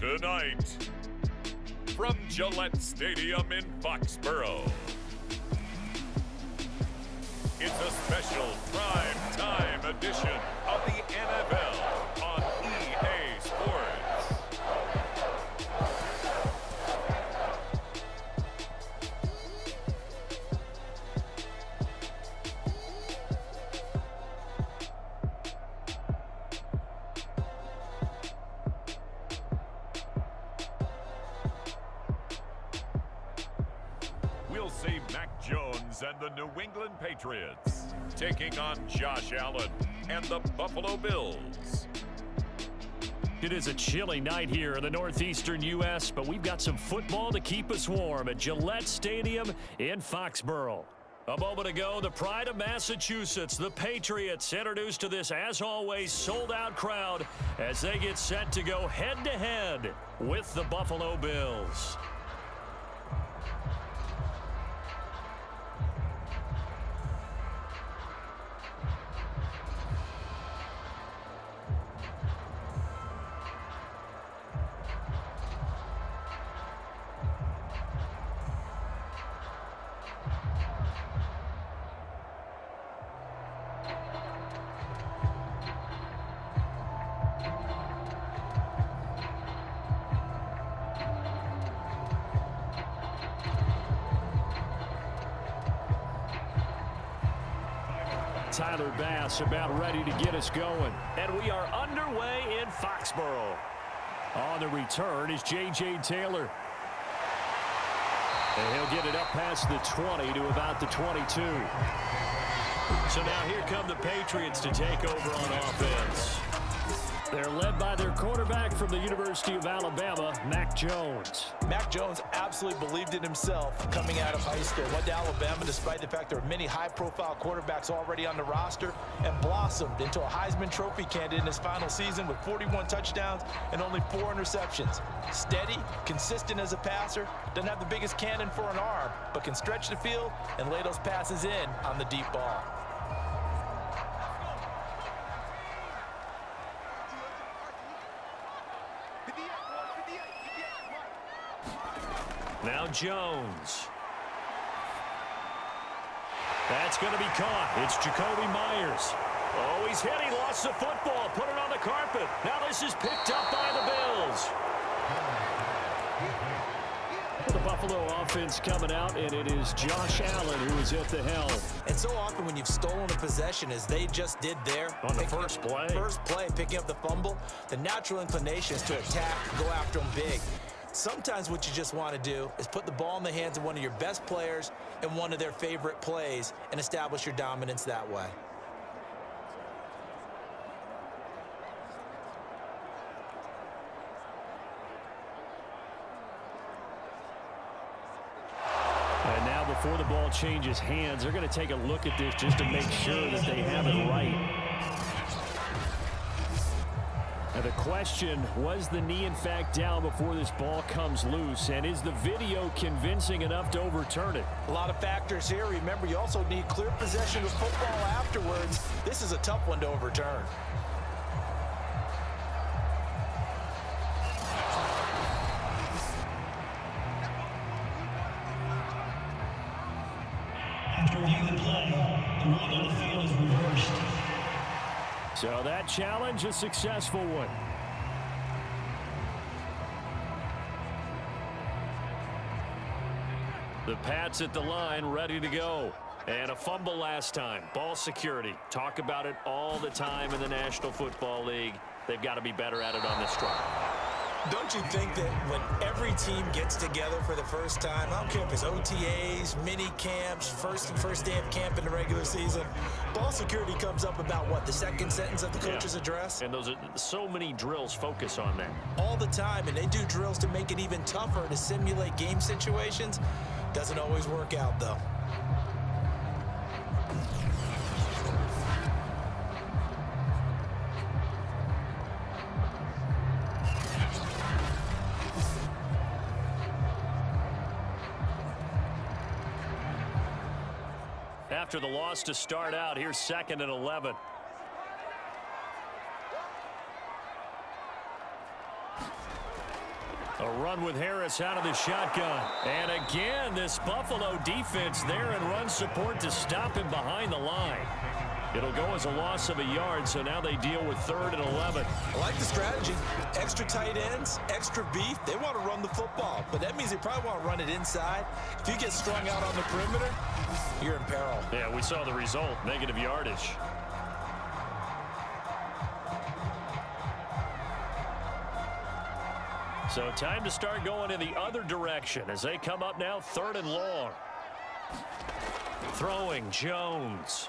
Tonight, from Gillette Stadium in Foxborough, it's a special prime time edition of the NFL on EA Sports. We'll see Mac Jones and the New England Patriots taking on Josh Allen and the Buffalo Bills. It is a chilly night here in the northeastern U.S., but we've got some football to keep us warm at Gillette Stadium in Foxborough. A moment ago, the pride of Massachusetts, the Patriots, introduced to this, as always, sold-out crowd as they get set to go head-to-head with the Buffalo Bills. Tyler Bass about ready to get us going. And we are underway in Foxborough. On the return is J.J. Taylor. And he'll get it up past the 20 to about the 22. So now here come the Patriots to take over on offense. They're led by their quarterback from the University of Alabama, Mac Jones. Mac Jones absolutely believed in himself coming out of high school. Went to Alabama despite the fact there were many high-profile quarterbacks already on the roster, and blossomed into a Heisman Trophy candidate in his final season with 41 touchdowns and only 4 interceptions. Steady, consistent as a passer, doesn't have the biggest cannon for an arm, but can stretch the field and lay those passes in on the deep ball. Now Jones. That's going to be caught. It's Jacoby Myers. Oh, he's hit. He lost the football. Put it on the carpet. Now this is picked up by the Bills. The Buffalo offense coming out, and it is Josh Allen who is at the helm. And so often when you've stolen a possession, as they just did there, on the first play, picking up the fumble, the natural inclination is to attack, go after them big. Sometimes what you just want to do is put the ball in the hands of one of your best players in one of their favorite plays and establish your dominance that way. And now before the ball changes hands, they're going to take a look at this just to make sure that they have it right. Now the question, was the knee in fact down before this ball comes loose? And is the video convincing enough to overturn it? A lot of factors here. Remember, you also need clear possession of football afterwards. This is a tough one to overturn. After reviewing the play, the ruling on the field is reversed. So that challenge, a successful one. The Pats at the line, ready to go. And a fumble last time. Ball security. Talk about it all the time in the National Football League. They've got to be better at it on this drive. Don't you think that when every team gets together for the first time, I don't care if it's OTAs, mini camps, first day of camp in the regular season, ball security comes up about what, the second sentence of the coach's address? And those are so many drills focus on that. All the time, and they do drills to make it even tougher to simulate game situations. Doesn't always work out, though. After the loss to start out, here's 2nd and 11. A run with Harris out of the shotgun. And again, this Buffalo defense there and run support to stop him behind the line. It'll go as a loss of a yard, so now they deal with 3rd and 11. I like the strategy. Extra tight ends, extra beef. They want to run the football, but that means they probably want to run it inside. If you get strung out on the perimeter, you're in peril. Yeah, we saw the result, negative yardage. So time to start going in the other direction as they come up now 3rd and long. Throwing Jones.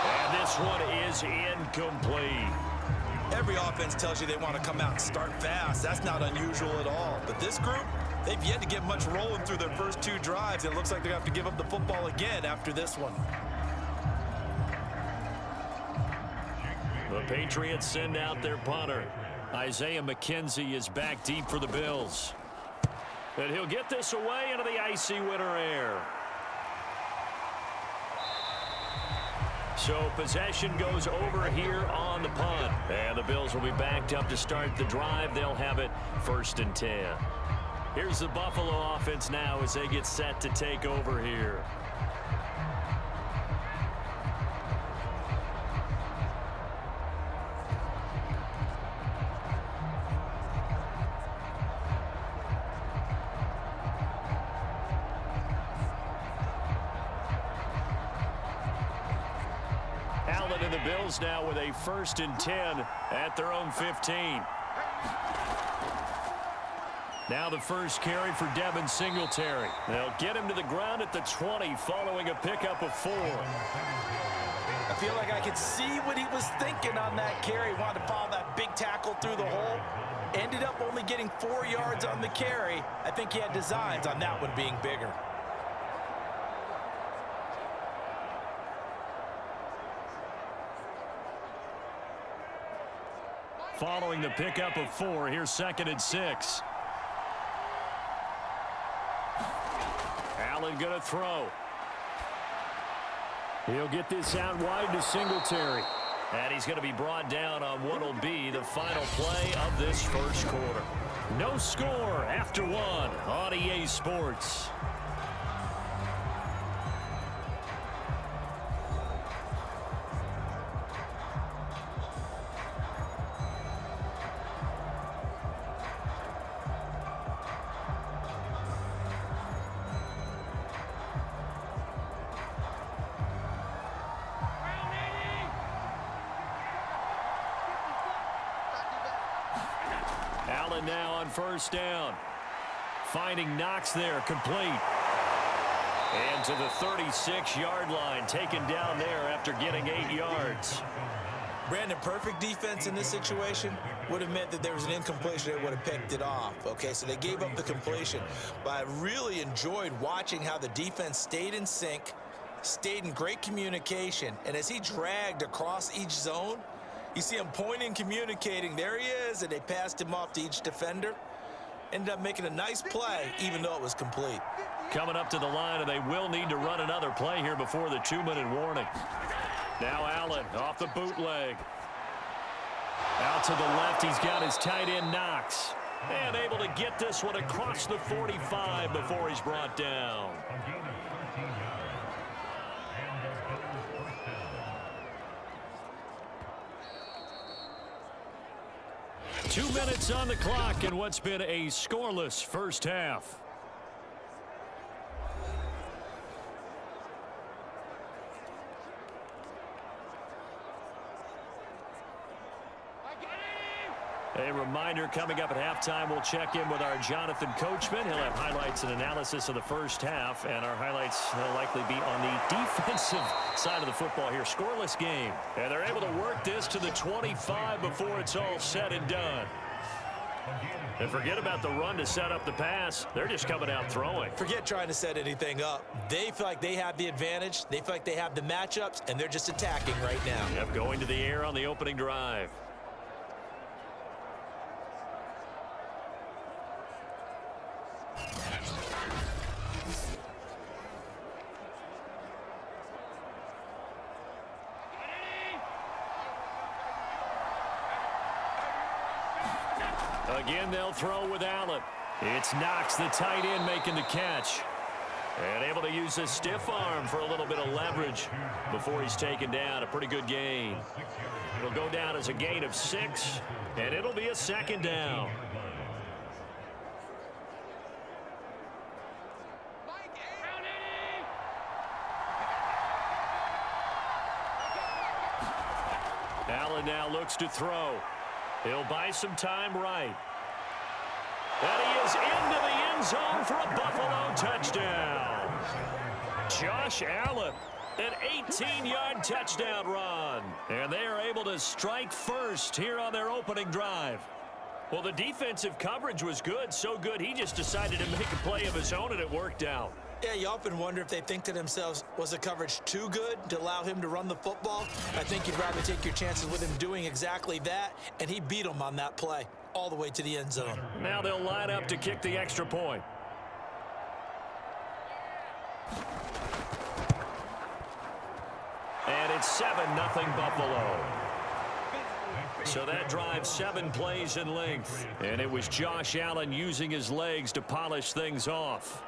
And this one is incomplete. Every offense tells you they want to come out and start fast. That's not unusual at all. But this group, they've yet to get much rolling through their first 2 drives. It looks like they're going to have to give up the football again after this one. The Patriots send out their punter. Isaiah McKenzie is back deep for the Bills. And he'll get this away into the icy winter air. So possession goes over here on the punt. And the Bills will be backed up to start the drive. They'll have it 1st and 10. Here's the Buffalo offense now as they get set to take over here. And the Bills now with a 1st and 10 at their own 15. Now the first carry for Devin Singletary. They'll get him to the ground at the 20 following a pickup of 4. I feel like I could see what he was thinking on that carry. Wanted to follow that big tackle through the hole. Ended up only getting 4 yards on the carry. I think he had designs on that one being bigger. Following the pickup of 4, here's 2nd and 6. Allen going to throw. He'll get this out wide to Singletary. And he's going to be brought down on what will be the final play of this first quarter. No score after 1 on EA Sports. Allen now on 1st down. Finding Knox there, complete. And to the 36-yard line, taken down there after getting 8 yards. Brandon, perfect defense in this situation would have meant that there was an incompletion. They would have picked it off. Okay, so they gave up the completion. But I really enjoyed watching how the defense stayed in sync, stayed in great communication. And as he dragged across each zone, you see him pointing, communicating. There he is, and they passed him off to each defender. Ended up making a nice play, even though it was complete. Coming up to the line, and they will need to run another play here before the 2-minute warning. Now Allen off the bootleg. Out to the left, he's got his tight end Knox. And able to get this one across the 45 before he's brought down. Two minutes on the clock in what's been a scoreless first half. A reminder, coming up at halftime, we'll check in with our Jonathan Coachman. He'll have highlights and analysis of the first half, and our highlights will likely be on the defensive side of the football here. Scoreless game, and they're able to work this to the 25 before it's all said and done. And forget about the run to set up the pass. They're just coming out throwing. Forget trying to set anything up. They feel like they have the advantage. They feel like they have the matchups, and they're just attacking right now. Yep, going to the air on the opening drive. Again, they'll throw with Allen. It's Knox, the tight end, making the catch. And able to use his stiff arm for a little bit of leverage before he's taken down. A pretty good gain. It'll go down as a gain of 6, and it'll be a second down. Allen now looks to throw. He'll buy some time right. And he is into the end zone for a Buffalo touchdown. Josh Allen, an 18-yard touchdown run. And they are able to strike first here on their opening drive. Well, the defensive coverage was good, so good he just decided to make a play of his own, and it worked out. Yeah, you often wonder if they think to themselves, was the coverage too good to allow him to run the football? I think you'd rather take your chances with him doing exactly that, and he beat him on that play all the way to the end zone. Now they'll line up to kick the extra point. And it's 7-0 Buffalo. So that drives 7 plays in length. And it was Josh Allen using his legs to polish things off.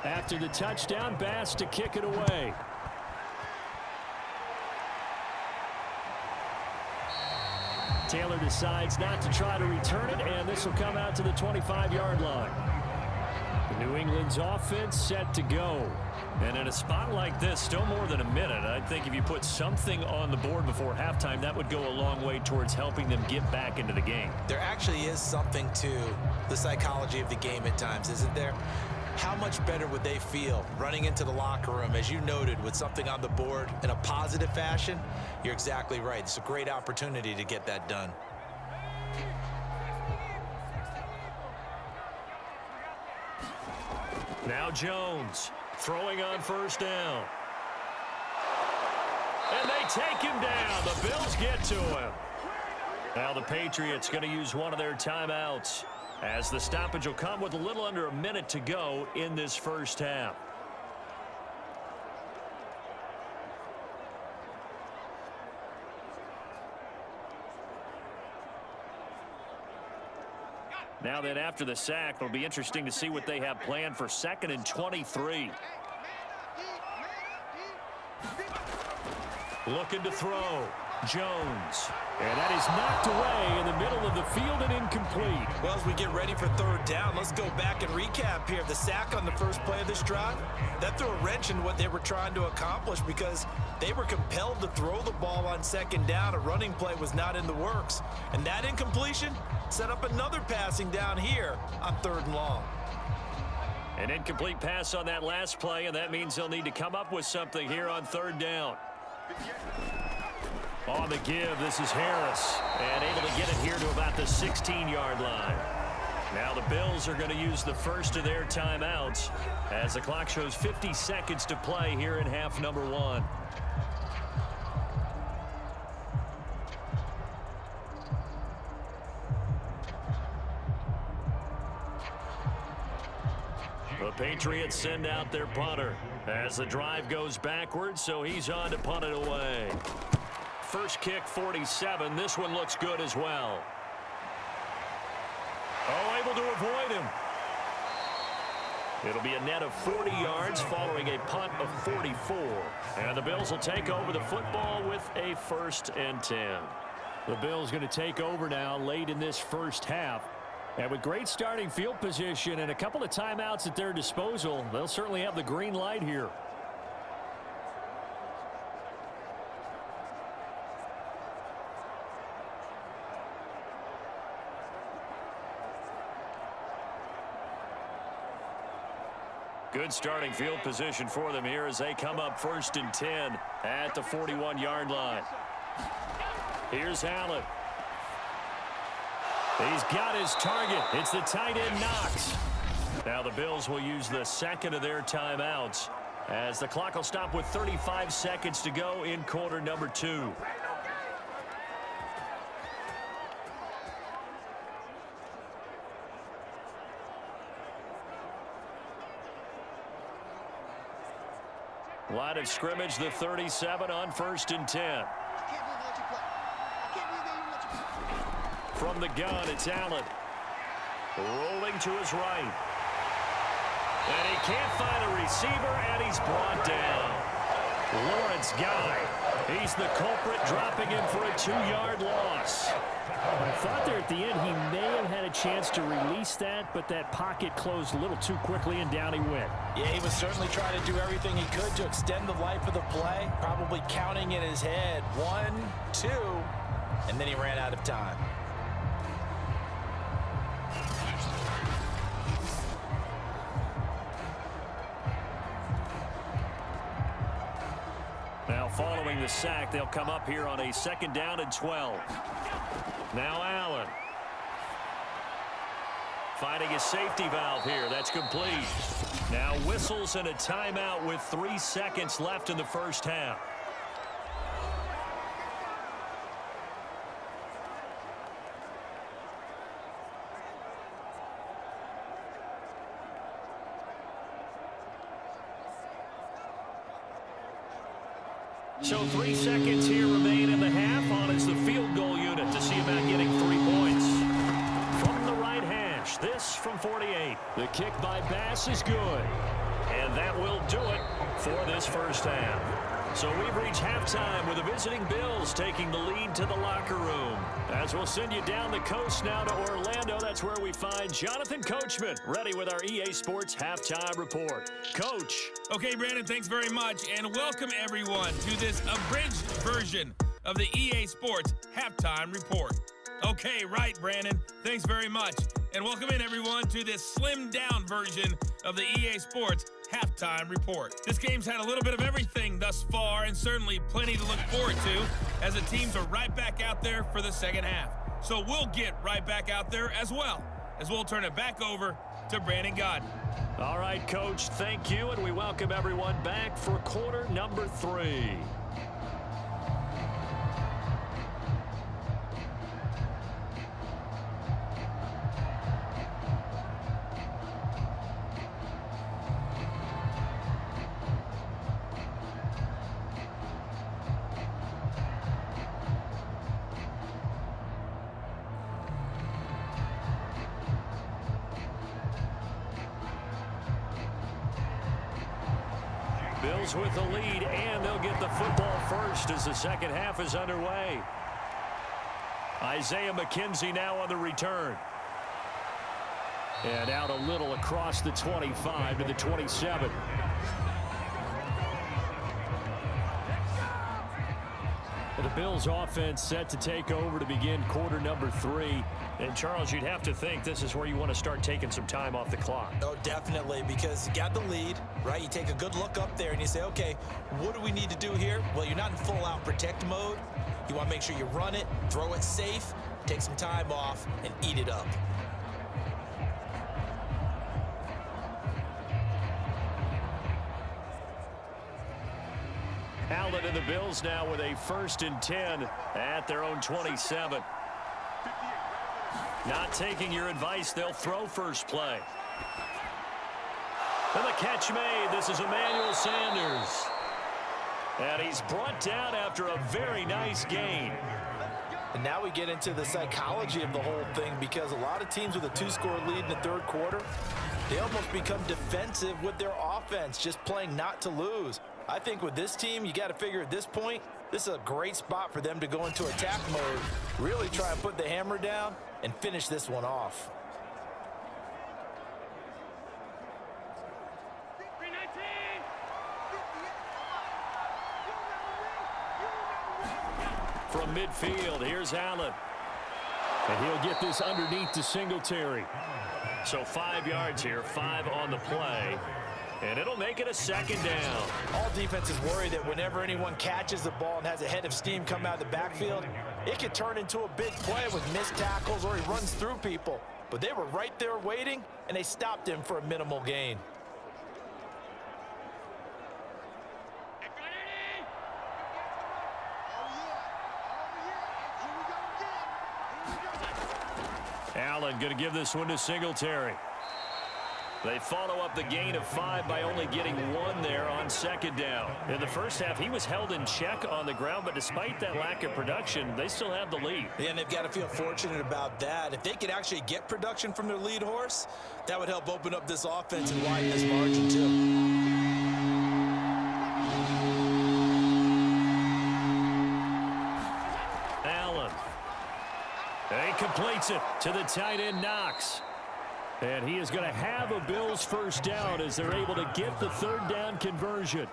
After the touchdown, Bass to kick it away. Taylor decides not to try to return it, and this will come out to the 25-yard line. New England's offense set to go. And in a spot like this, still more than a minute, I think if you put something on the board before halftime, that would go a long way towards helping them get back into the game. There actually is something to the psychology of the game at times, isn't there? How much better would they feel running into the locker room, as you noted, with something on the board in a positive fashion? You're exactly right. It's a great opportunity to get that done. Now Jones throwing on first down. And they take him down. The Bills get to him. Now the Patriots going to use one of their timeouts, as the stoppage will come with a little under a minute to go in this first half. Now then, after the sack, it'll be interesting to see what they have planned for 2nd and 23. Looking to throw. Jones. And that is knocked away in the middle of the field and incomplete. Well, as we get ready for 3rd down, let's go back and recap here. The sack on the first play of this drive, that threw a wrench in what they were trying to accomplish, because they were compelled to throw the ball on 2nd down. A running play was not in the works. And that incompletion set up another passing down here on 3rd and long. An incomplete pass on that last play, and that means they'll need to come up with something here on 3rd down. On the give, this is Harris, and able to get it here to about the 16-yard line. Now the Bills are going to use the first of their timeouts, as the clock shows 50 seconds to play here in half number 1. The Patriots send out their punter as the drive goes backwards, so he's on to punt it away. First kick, 47. This one looks good as well. Oh, able to avoid him. It'll be a net of 40 yards following a punt of 44. And the Bills will take over the football with a 1st and 10. The Bills going to take over now late in this first half. And with great starting field position and a couple of timeouts at their disposal, they'll certainly have the green light here. Good starting field position for them here as they come up 1st and 10 at the 41-yard line. Here's Allen. He's got his target. It's the tight end Knox. Now the Bills will use the second of their timeouts as the clock will stop with 35 seconds to go in quarter number 2. Line of scrimmage, the 37 on 1st and 10. From the gun, it's Allen. Rolling to his right. And he can't find a receiver, and he's brought down. Lawrence Guy. He's the culprit, dropping him for a 2-yard loss. I thought there at the end he may have had a chance to release that, but that pocket closed a little too quickly, and down he went. Yeah, he was certainly trying to do everything he could to extend the life of the play, probably counting in his head 1, 2, and then he ran out of time. Now following the sack, they'll come up here on a 2nd down and 12. Now Allen. Finding a safety valve here. That's complete. Now whistles and a timeout with 3 seconds left in the first half. So 3 seconds here remain in the half. On is the field goal unit to see about getting 3 points. From the right hash, this from 48. The kick by Bass is good. And that will do it for this first half. So we've reached halftime with the visiting Bills taking the lead to the locker room. As we'll send you down the coast now to Orlando, that's where we find Jonathan Coachman ready with our EA Sports Halftime Report. Coach. Okay, Brandon, thanks very much, and welcome everyone to this abridged version of the EA Sports Halftime Report. Okay, right, Brandon, thanks very much, and welcome in everyone to this slimmed-down version of the EA Sports Halftime Report. This game's had a little bit of everything thus far, and certainly plenty to look forward to, as the teams are right back out there for the second half. So we'll get right back out there as well, as we'll turn it back over to Brandon Godden. All right, Coach, thank you, and we welcome everyone back for quarter number 3. Bills with the lead, and they'll get the football first as the second half is underway. Isaiah McKenzie now on the return. And out a little across the 25 to the 27. The Bills offense set to take over to begin quarter number 3. And, Charles, you'd have to think this is where you want to start taking some time off the clock. Oh, definitely, because you got the lead, right? You take a good look up there and you say, okay, what do we need to do here? Well, you're not in full-out protect mode. You want to make sure you run it, throw it safe, take some time off, and eat it up. Allen and the Bills now with a 1st and 10 at their own 27. Not taking your advice, they'll throw first play. And the catch made. This is Emmanuel Sanders. And he's brought down after a very nice gain. And now we get into the psychology of the whole thing, because a lot of teams with a 2-score lead in the third quarter, they almost become defensive with their offense, just playing not to lose. I think with this team, you got to figure at this point, this is a great spot for them to go into attack mode, really try and put the hammer down and finish this one off. From midfield, here's Allen. And he'll get this underneath to Singletary. So 5 yards here, 5 on the play. And it'll make it a second down. All defenses worry that whenever anyone catches the ball and has a head of steam come out of the backfield, it could turn into a big play with missed tackles or he runs through people. But they were right there waiting, and they stopped him for a minimal gain. Allen going to give this one to Singletary. They follow up the gain of 5 by only getting 1 there on second down. In the first half, he was held in check on the ground, but despite that lack of production, they still have the lead. Yeah, and they've got to feel fortunate about that. If they could actually get production from their lead horse, that would help open up this offense and widen this margin too. Allen. He completes it to the tight end, Knox. And he is going to have a Bills first down as they're able to get the third down conversion.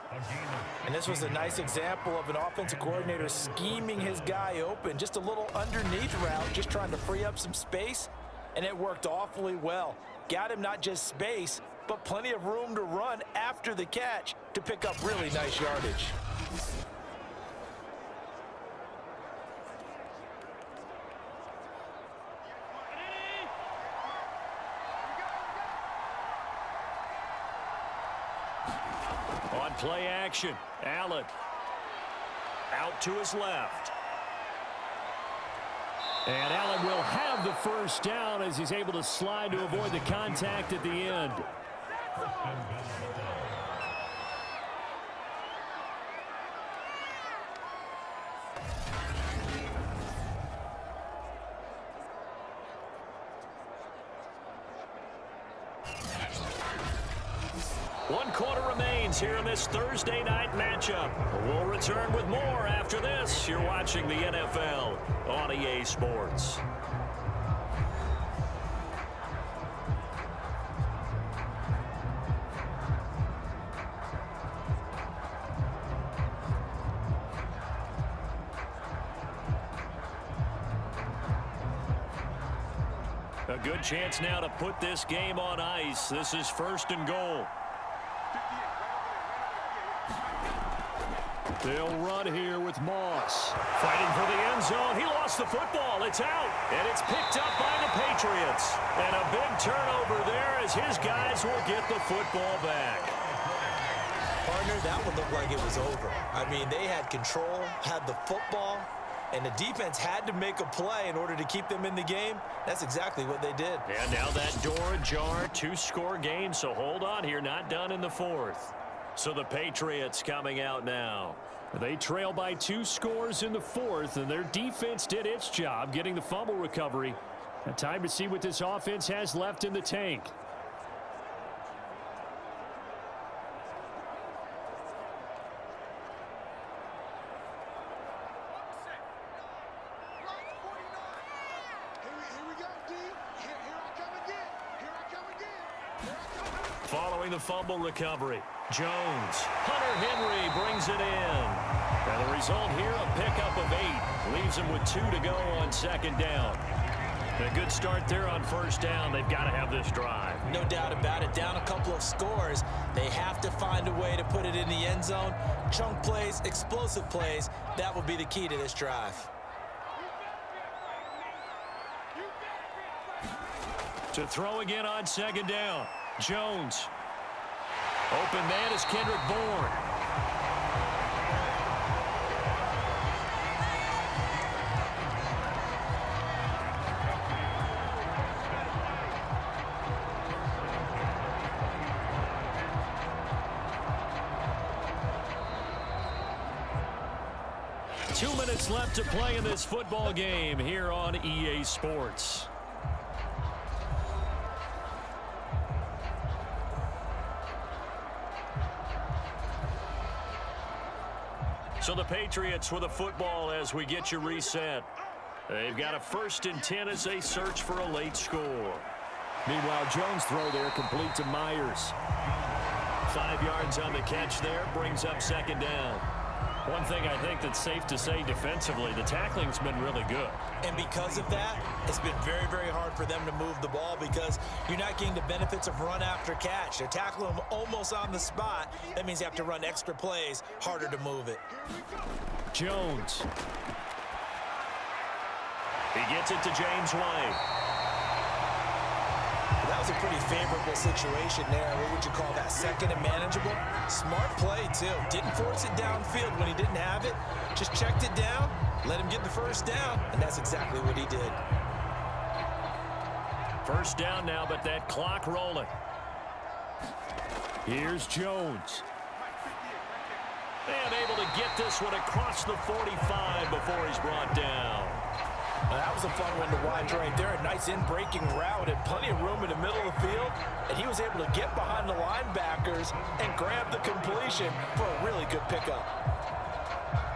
And this was a nice example of an offensive coordinator scheming his guy open. Just a little underneath route, just trying to free up some space. And it worked awfully well. Got him not just space, but plenty of room to run after the catch to pick up really nice yardage. On play action, Allen out to his left. And Allen will have the first down as he's able to slide to avoid the contact at the end. One quarter remains here in this Thursday night matchup. We'll return with more after this. You're watching the NFL on EA Sports. A good chance now to put this game on ice. This is 1st and goal. They'll run here with Moss. Fighting for the end zone. He lost the football. It's out. And it's picked up by the Patriots. And a big turnover there as his guys will get the football back. Partner, that one looked like it was over. I mean, they had control, had the football, and the defense had to make a play in order to keep them in the game. That's exactly what they did. And now that door ajar, 2-score game. So hold on here. Not done in the 4th. So the Patriots coming out now. They trail by 2 scores in the 4th, and their defense did its job getting the fumble recovery. And time to see what this offense has left in the tank. Following the fumble recovery, Jones. Hunter Henry brings it in. And the result here, a pickup of 8. Leaves him with 2 to go on second down. A good start there on first down. They've got to have this drive. No doubt about it. Down a couple of scores. They have to find a way to put it in the end zone. Chunk plays, explosive plays. That will be the key to this drive. To throw again on second down. Jones. Open man is Kendrick Bourne. Two minutes left to play in this football game here on EA Sports. So the Patriots with a football as we get you reset. They've got a 1st and 10 as they search for a late score. Meanwhile, Jones' throw there complete to Myers. 5 yards on the catch there, brings up second down. One thing I think that's safe to say defensively, the tackling's been really good. And because of that, it's been very, very hard for them to move the ball because you're not getting the benefits of run after catch. They're tackling them almost on the spot. That means you have to run extra plays, harder to move it. Jones. He gets it to James White. That was a pretty favorable situation there. What would you call that? Second and manageable? Smart play, too. Didn't force it downfield when he didn't have it. Just checked it down, let him get the first down, and that's exactly what he did. First down now, but that clock rolling. Here's Jones. And able to get this one across the 45 before he's brought down. Well, that was a fun one to watch right there. A nice in-breaking route and plenty of room in the middle of the field. And he was able to get behind the linebackers and grab the completion for a really good pickup.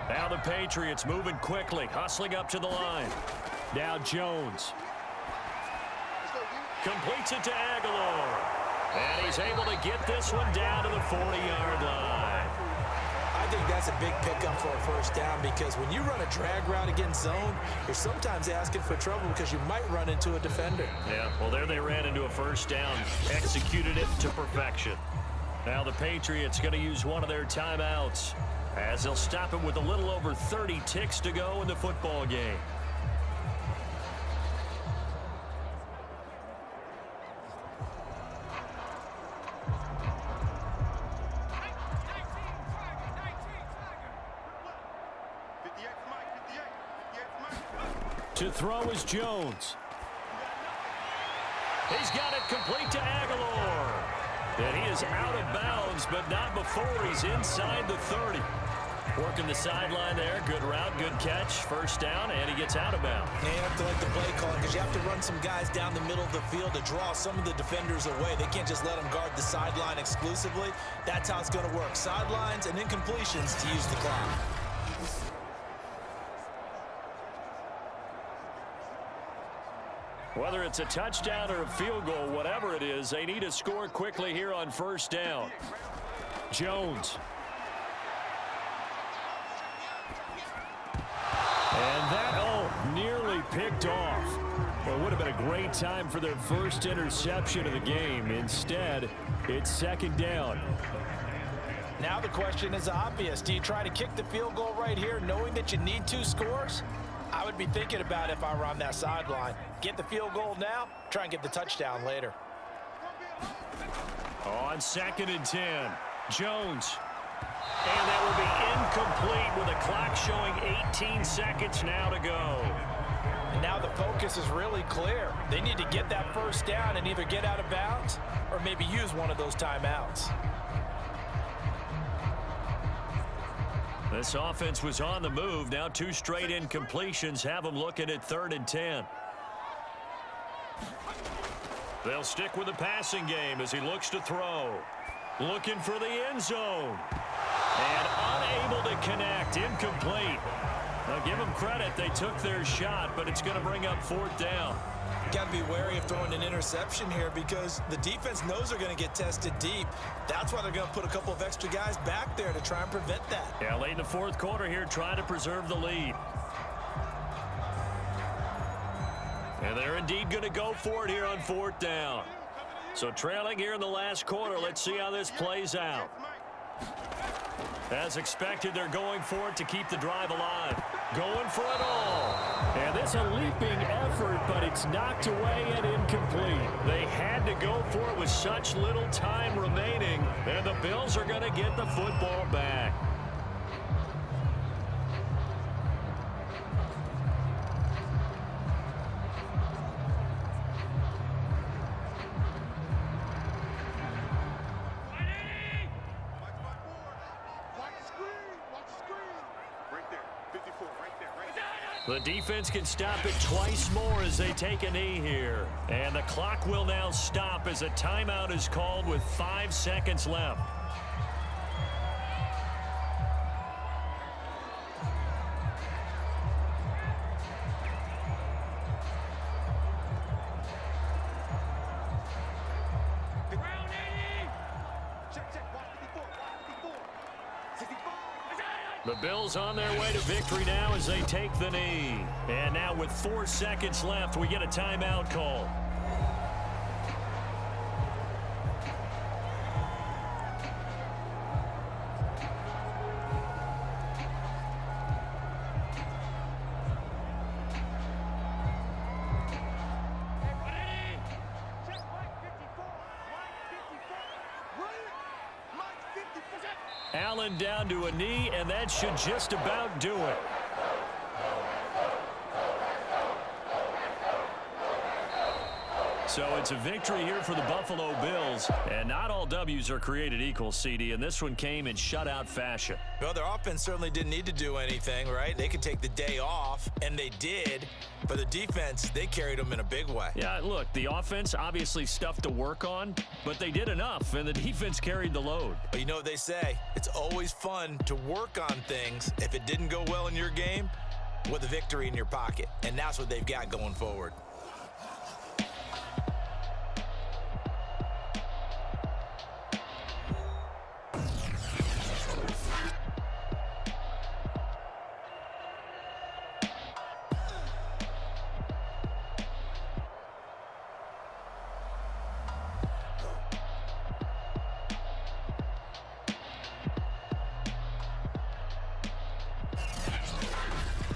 Now the Patriots moving quickly, hustling up to the line. Now Jones. Completes it to Aguilar. And he's able to get this one down to the 40-yard line. I think that's a big pickup for a first down because when you run a drag route against zone, you're sometimes asking for trouble because you might run into a defender. Yeah, well, there they ran into a first down, executed it to perfection. Now the Patriots going to use one of their timeouts as they'll stop it with a little over 30 ticks to go in the football game. To throw is Jones. He's got it complete to Aguilar. And he is out of bounds, but not before he's inside the 30. Working the sideline there. Good route, good catch. First down, and he gets out of bounds. Yeah, you have to like the play call because you have to run some guys down the middle of the field to draw some of the defenders away. They can't just let them guard the sideline exclusively. That's how it's going to work. Sidelines and incompletions to use the clock. Whether it's a touchdown or a field goal, whatever it is, they need to score quickly here on first down. Jones. And that, nearly picked off. Well, it would have been a great time for their first interception of the game. Instead, it's second down. Now the question is obvious. Do you try to kick the field goal right here knowing that you need 2 scores? I would be thinking about it if I were on that sideline. Get the field goal now, try and get the touchdown later. On 2nd and 10, Jones. And that will be incomplete with the clock showing 18 seconds now to go. And now the focus is really clear. They need to get that first down and either get out of bounds or maybe use one of those timeouts. This offense was on the move. Now 2 straight incompletions have them looking at 3rd and 10. They'll stick with the passing game as he looks to throw. Looking for the end zone. And unable to connect. Incomplete. Now give them credit. They took their shot, but it's going to bring up 4th down. Got to be wary of throwing an interception here because the defense knows they're going to get tested deep. That's why they're going to put a couple of extra guys back there to try and prevent that. Yeah, late in the 4th quarter here, trying to preserve the lead. And they're indeed going to go for it here on 4th down. So trailing here in the last quarter, let's see how this plays out. As expected, they're going for it to keep the drive alive. Going for it all. And this a leaping effort, but it's knocked away and incomplete. They had to go for it with such little time remaining, and the Bills are going to get the football back. The defense can stop it twice more as they take a knee here. And the clock will now stop as a timeout is called with 5 seconds left. The Bills on their way to victory now as they take the knee. And now with 4 seconds left, we get a timeout call. Allen down to a knee, and that should just about do it. So it's a victory here for the Buffalo Bills. And not all W's are created equal, CD, and this one came in shutout fashion. Well, their offense certainly didn't need to do anything, right? They could take the day off, and they did. But the defense, they carried them in a big way. Yeah, look, the offense, obviously stuff to work on, but they did enough, and the defense carried the load. But you know what they say? It's always fun to work on things if it didn't go well in your game with a victory in your pocket. And that's what they've got going forward.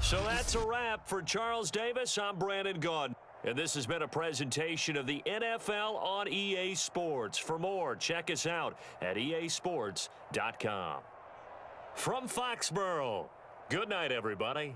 So that's a wrap for Charles Davis. I'm Brandon Gaudin. And this has been a presentation of the NFL on EA Sports. For more, check us out at easports.com. From Foxborough, good night, everybody.